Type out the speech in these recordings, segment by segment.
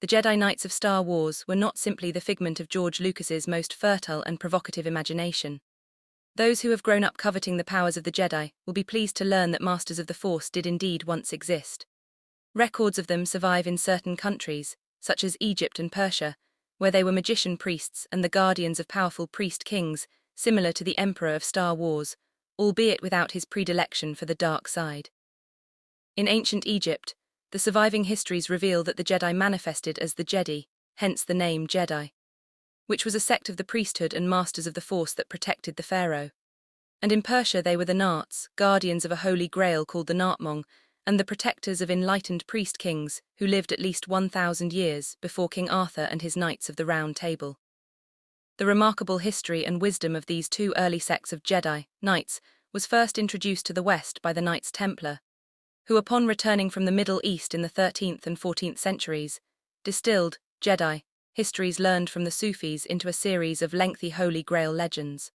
the Jedi Knights of Star Wars were not simply the figment of George Lucas's most fertile and provocative imagination. Those who have grown up coveting the powers of the Jedi will be pleased to learn that Masters of the Force did indeed once exist. Records of them survive in certain countries, such as Egypt and Persia, where they were magician priests and the guardians of powerful priest kings, similar to the Emperor of Star Wars, albeit without his predilection for the dark side. In ancient Egypt, the surviving histories reveal that the Jedi manifested as the Jedi, hence the name Jedi, which was a sect of the priesthood and masters of the Force that protected the pharaoh. And in Persia they were the Narts, guardians of a holy grail called the Nartmong, and the protectors of enlightened priest kings who lived at least 1,000 years before King Arthur and his Knights of the Round Table. The remarkable history and wisdom of these two early sects of Jedi Knights was first introduced to the West by the Knights Templar, who upon returning from the Middle East in the 13th and 14th centuries, distilled Jedi histories learned from the Sufis into a series of lengthy Holy Grail legends.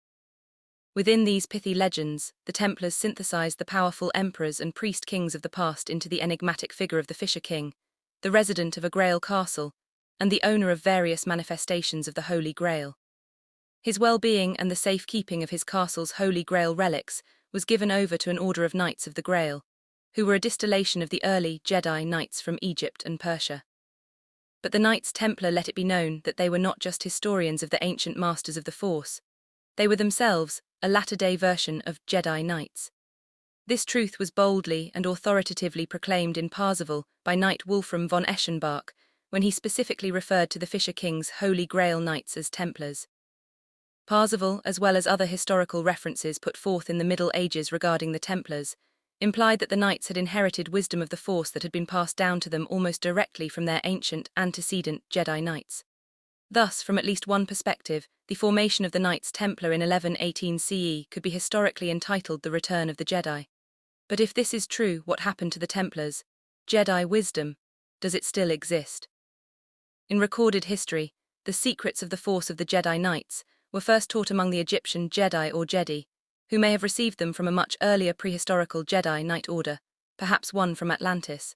Within these pithy legends, the Templars synthesized the powerful emperors and priest kings of the past into the enigmatic figure of the Fisher King, the resident of a Grail castle, and the owner of various manifestations of the Holy Grail. His well-being and the safekeeping of his castle's Holy Grail relics was given over to an order of Knights of the Grail, who were a distillation of the early Jedi Knights from Egypt and Persia. But the Knights Templar let it be known that they were not just historians of the ancient masters of the Force. They were themselves a latter-day version of Jedi Knights. This truth was boldly and authoritatively proclaimed in Parzival by Knight Wolfram von Eschenbach, when he specifically referred to the Fisher King's Holy Grail Knights as Templars. Parzival, as well as other historical references put forth in the Middle Ages regarding the Templars, implied that the Knights had inherited wisdom of the Force that had been passed down to them almost directly from their ancient antecedent Jedi Knights. Thus, from at least one perspective, the formation of the Knights Templar in 1118 CE could be historically entitled the Return of the Jedi. But if this is true, what happened to the Templars? Jedi wisdom, does it still exist? In recorded history, the secrets of the Force of the Jedi Knights were first taught among the Egyptian Djedi or Jedi, who may have received them from a much earlier prehistorical Jedi Knight order, perhaps one from Atlantis.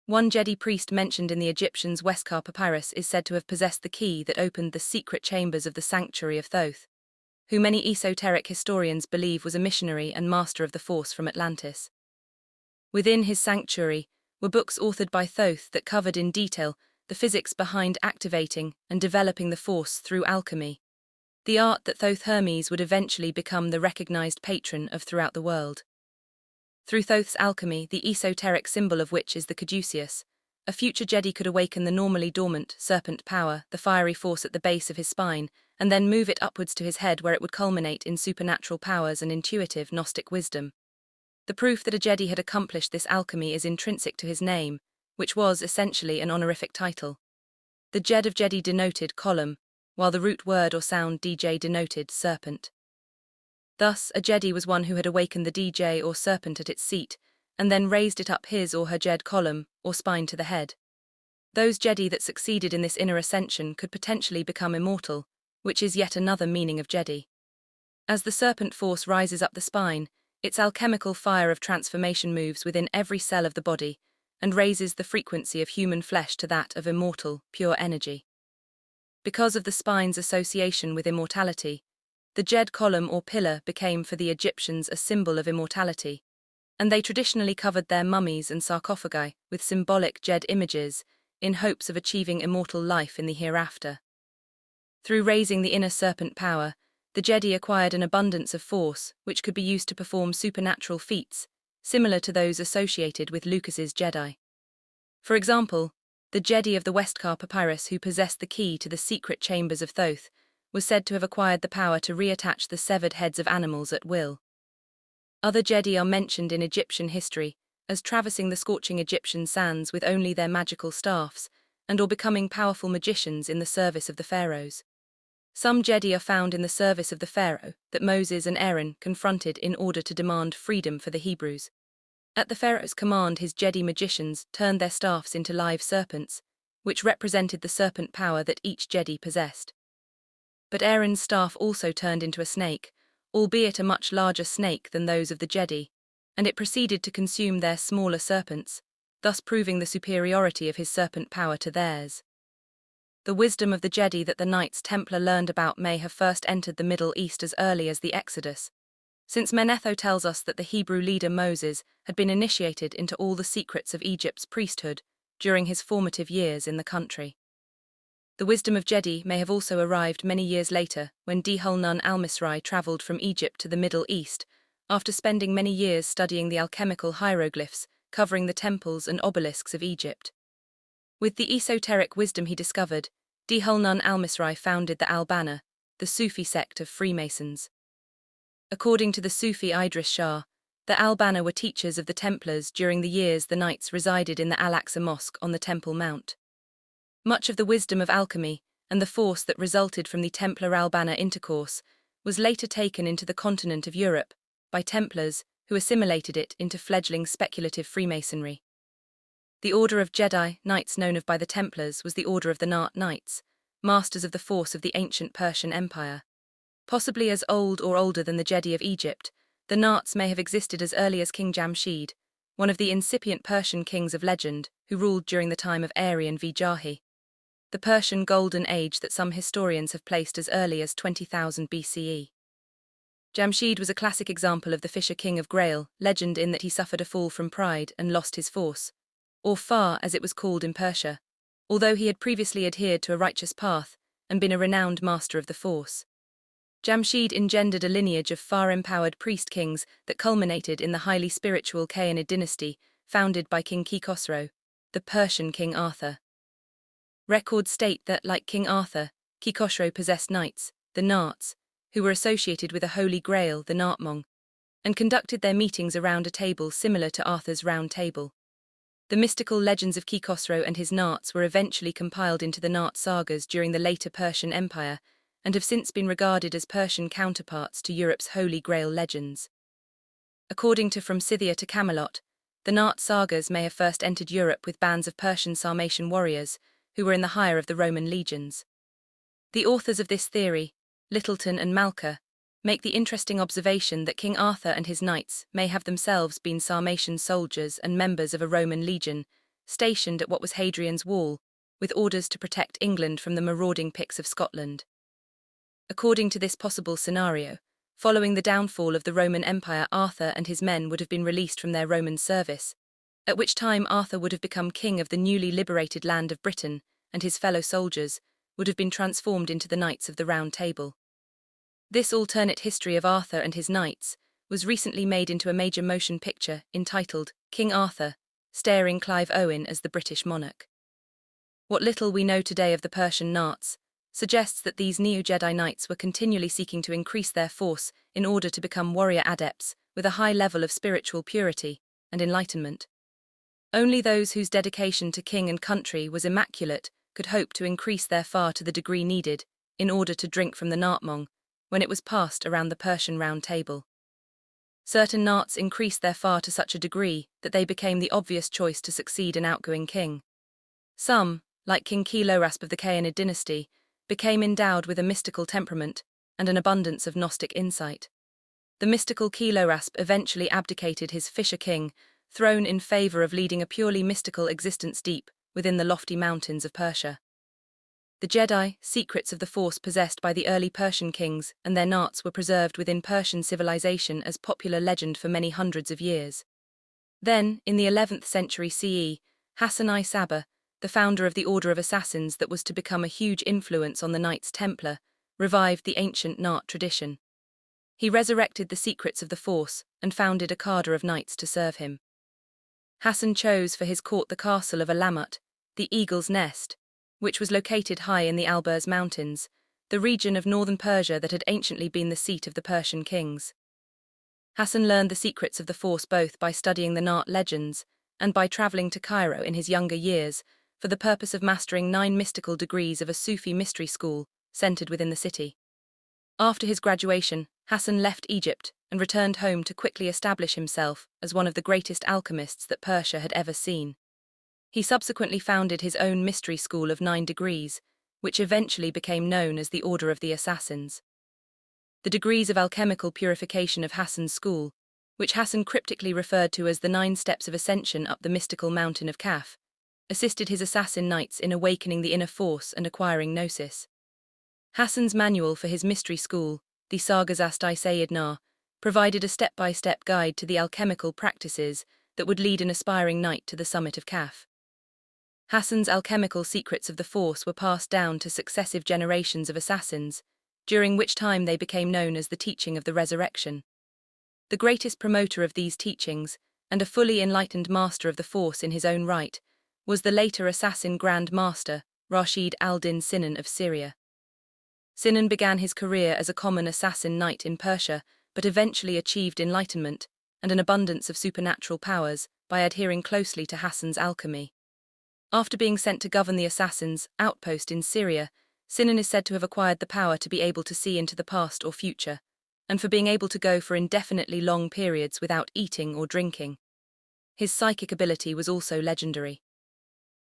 One Jedi priest mentioned in the Egyptians' Westcar papyrus is said to have possessed the key that opened the secret chambers of the sanctuary of Thoth, who many esoteric historians believe was a missionary and master of the Force from Atlantis. Within his sanctuary were books authored by Thoth that covered in detail the physics behind activating and developing the Force through alchemy, the art that Thoth Hermes would eventually become the recognized patron of throughout the world. Through Thoth's alchemy, the esoteric symbol of which is the caduceus, a future Jedi could awaken the normally dormant serpent power, the fiery force at the base of his spine, and then move it upwards to his head where it would culminate in supernatural powers and intuitive Gnostic wisdom. The proof that a Jedi had accomplished this alchemy is intrinsic to his name, which was essentially an honorific title. The Jed of Jedi denoted column, while the root word or sound DJ denoted serpent. Thus, a Jedi was one who had awakened the DJ or serpent at its seat, and then raised it up his or her Jed column, or spine to the head. Those Jedi that succeeded in this inner ascension could potentially become immortal, which is yet another meaning of Jedi. As the serpent force rises up the spine, its alchemical fire of transformation moves within every cell of the body, and raises the frequency of human flesh to that of immortal, pure energy. Because of the spine's association with immortality, the Jed column or pillar became for the Egyptians a symbol of immortality, and they traditionally covered their mummies and sarcophagi with symbolic Jed images in hopes of achieving immortal life in the hereafter. Through raising the inner serpent power, the Jedi acquired an abundance of force which could be used to perform supernatural feats, similar to those associated with Lucas's Jedi. For example, the Jedi of the Westcar papyrus who possessed the key to the secret chambers of Thoth was said to have acquired the power to reattach the severed heads of animals at will. Other Jedi are mentioned in Egyptian history as traversing the scorching Egyptian sands with only their magical staffs, and or becoming powerful magicians in the service of the pharaohs. Some Jedi are found in the service of the pharaoh that Moses and Aaron confronted in order to demand freedom for the Hebrews. At the pharaoh's command, his Jedi magicians turned their staffs into live serpents, which represented the serpent power that each Jedi possessed. But Aaron's staff also turned into a snake, albeit a much larger snake than those of the Jedi, and it proceeded to consume their smaller serpents, thus proving the superiority of his serpent power to theirs. The wisdom of the Jedi that the Knights Templar learned about may have first entered the Middle East as early as the Exodus, since Manetho tells us that the Hebrew leader Moses had been initiated into all the secrets of Egypt's priesthood during his formative years in the country. The wisdom of Jedi may have also arrived many years later when Dhul-Nun al-Misri travelled from Egypt to the Middle East after spending many years studying the alchemical hieroglyphs covering the temples and obelisks of Egypt. With the esoteric wisdom he discovered, Dhul-Nun al-Misri founded the Al-Banna, the Sufi sect of Freemasons. According to the Sufi Idris Shah, the Al-Banna were teachers of the Templars during the years the Knights resided in the Al-Aqsa Mosque on the Temple Mount. Much of the wisdom of alchemy and the force that resulted from the Templar Al-Banna intercourse was later taken into the continent of Europe by Templars who assimilated it into fledgling speculative Freemasonry. The Order of Jedi Knights known of by the Templars was the Order of the Nart Knights, masters of the force of the ancient Persian Empire. Possibly as old or older than the Jedi of Egypt, the Narts may have existed as early as King Jamshid, one of the incipient Persian kings of legend who ruled during the time of Arian v Jahi, the Persian Golden Age that some historians have placed as early as 20,000 BCE. Jamshid was a classic example of the Fisher King of Grail legend in that he suffered a fall from pride and lost his force, or Far as it was called in Persia, although he had previously adhered to a righteous path and been a renowned master of the force. Jamshid engendered a lineage of far-empowered priest-kings that culminated in the highly spiritual Khayanid dynasty founded by King Khosrow, the Persian King Arthur. Records state that, like King Arthur, Khosrow possessed knights, the Narts, who were associated with a holy grail, the Nartmong, and conducted their meetings around a table similar to Arthur's Round Table. The mystical legends of Khosrow and his Narts were eventually compiled into the Nart sagas during the later Persian Empire and have since been regarded as Persian counterparts to Europe's Holy Grail legends. According to From Scythia to Camelot, the Nart sagas may have first entered Europe with bands of Persian Sarmatian warriors who were in the hire of the Roman legions. The authors of this theory, Littleton and Malka, make the interesting observation that King Arthur and his knights may have themselves been Sarmatian soldiers and members of a Roman legion, stationed at what was Hadrian's Wall, with orders to protect England from the marauding Picts of Scotland. According to this possible scenario, following the downfall of the Roman Empire, Arthur and his men would have been released from their Roman service, at which time Arthur would have become king of the newly liberated land of Britain, and his fellow soldiers would have been transformed into the Knights of the Round Table. This alternate history of Arthur and his knights was recently made into a major motion picture entitled King Arthur, starring Clive Owen as the British monarch. What little we know today of the Persian Narts suggests that these neo-Jedi knights were continually seeking to increase their force in order to become warrior adepts with a high level of spiritual purity and enlightenment. Only those whose dedication to king and country was immaculate could hope to increase their far to the degree needed in order to drink from the Nartmong when it was passed around the Persian Round Table. Certain Narts increased their far to such a degree that they became the obvious choice to succeed an outgoing king. Some, like King Khosrow of the Khayanid dynasty, became endowed with a mystical temperament and an abundance of Gnostic insight. The mystical Khosrow eventually abdicated his Fisher King throne in favor of leading a purely mystical existence deep within the lofty mountains of Persia. The Jedi, secrets of the Force possessed by the early Persian kings and their Narts were preserved within Persian civilization as popular legend for many hundreds of years. Then, in the 11th century CE, Hassan I Sabbah, the founder of the Order of Assassins that was to become a huge influence on the Knights Templar, revived the ancient Nart tradition. He resurrected the secrets of the Force and founded a cadre of knights to serve him. Hassan chose for his court the castle of Alamut, the Eagle's Nest, which was located high in the Alborz Mountains, the region of northern Persia that had anciently been the seat of the Persian kings. Hassan learned the secrets of the Force both by studying the Nart legends and by traveling to Cairo in his younger years for the purpose of mastering 9 mystical degrees of a Sufi mystery school centered within the city. After his graduation, Hassan left Egypt and returned home to quickly establish himself as one of the greatest alchemists that Persia had ever seen. He subsequently founded his own mystery school of 9 degrees, which eventually became known as the Order of the Assassins. The degrees of alchemical purification of Hassan's school, which Hassan cryptically referred to as the 9 steps of ascension up the mystical mountain of Kaf, assisted his assassin knights in awakening the inner force and acquiring gnosis. Hassan's manual for his mystery school, the DJedi, provided a step-by-step guide to the alchemical practices that would lead an aspiring knight to the summit of Kaf. Hassan's alchemical secrets of the Force were passed down to successive generations of assassins, during which time they became known as the teaching of the resurrection. The greatest promoter of these teachings, and a fully enlightened master of the Force in his own right, was the later assassin Grand Master, Rashid al-Din Sinan of Syria. Sinan began his career as a common assassin knight in Persia, but eventually achieved enlightenment and an abundance of supernatural powers by adhering closely to Hassan's alchemy. After being sent to govern the assassins' outpost in Syria, Sinan is said to have acquired the power to be able to see into the past or future, and for being able to go for indefinitely long periods without eating or drinking. His psychic ability was also legendary.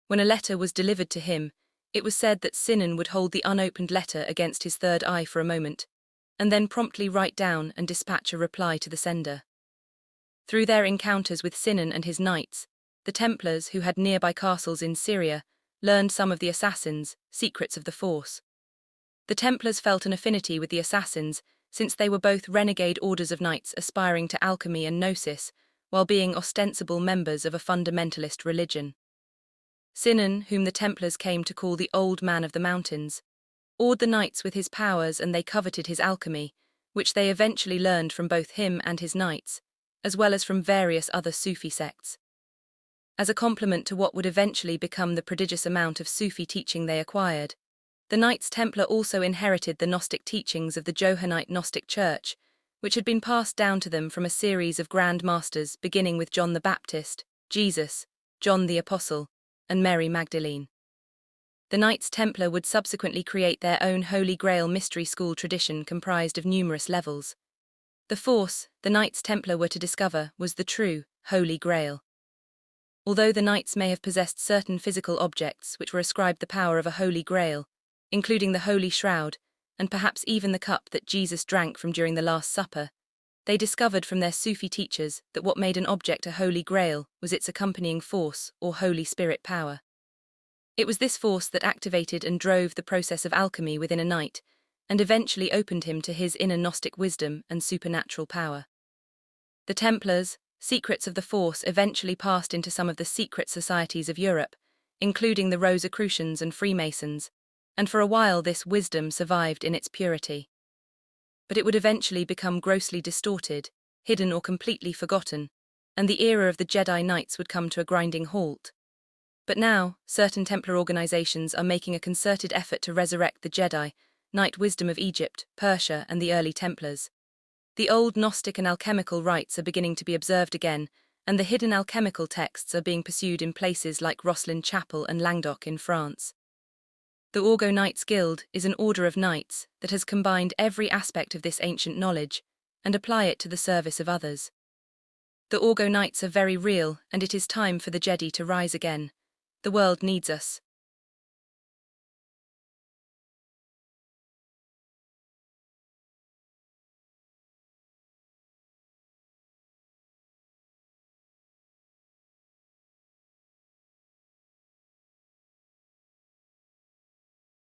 When a letter was delivered to him, it was said that Sinan would hold the unopened letter against his third eye for a moment, and then promptly write down and dispatch a reply to the sender. Through their encounters with Sinan and his knights, the Templars, who had nearby castles in Syria, learned some of the assassins' secrets of the Force. The Templars felt an affinity with the assassins since they were both renegade orders of knights aspiring to alchemy and gnosis, while being ostensible members of a fundamentalist religion. Sinan, whom the Templars came to call the Old Man of the Mountains, awed the knights with his powers, and they coveted his alchemy, which they eventually learned from both him and his knights, as well as from various other Sufi sects. As a complement to what would eventually become the prodigious amount of Sufi teaching they acquired, the Knights Templar also inherited the Gnostic teachings of the Johannite Gnostic Church, which had been passed down to them from a series of Grand Masters beginning with John the Baptist, Jesus, John the Apostle, and Mary Magdalene. The Knights Templar would subsequently create their own Holy Grail mystery school tradition comprised of numerous levels. The Force the Knights Templar were to discover was the true Holy Grail. Although the Knights may have possessed certain physical objects which were ascribed the power of a Holy Grail, including the Holy Shroud, and perhaps even the cup that Jesus drank from during the Last Supper, they discovered from their Sufi teachers that what made an object a Holy Grail was its accompanying force or Holy Spirit power. It was this force that activated and drove the process of alchemy within a knight, and eventually opened him to his inner Gnostic wisdom and supernatural power. The Templars' secrets of the Force eventually passed into some of the secret societies of Europe, including the Rosicrucians and Freemasons, and for a while this wisdom survived in its purity. But it would eventually become grossly distorted, hidden or completely forgotten, and the era of the Jedi Knights would come to a grinding halt. But now, certain Templar organizations are making a concerted effort to resurrect the Jedi, Knight wisdom of Egypt, Persia, and the early Templars. The old Gnostic and alchemical rites are beginning to be observed again, and the hidden alchemical texts are being pursued in places like Rosslyn Chapel and Languedoc in France. The OrgoKnights Guild is an order of knights that has combined every aspect of this ancient knowledge and apply it to the service of others. The OrgoKnights are very real, and it is time for the Jedi to rise again. The world needs us.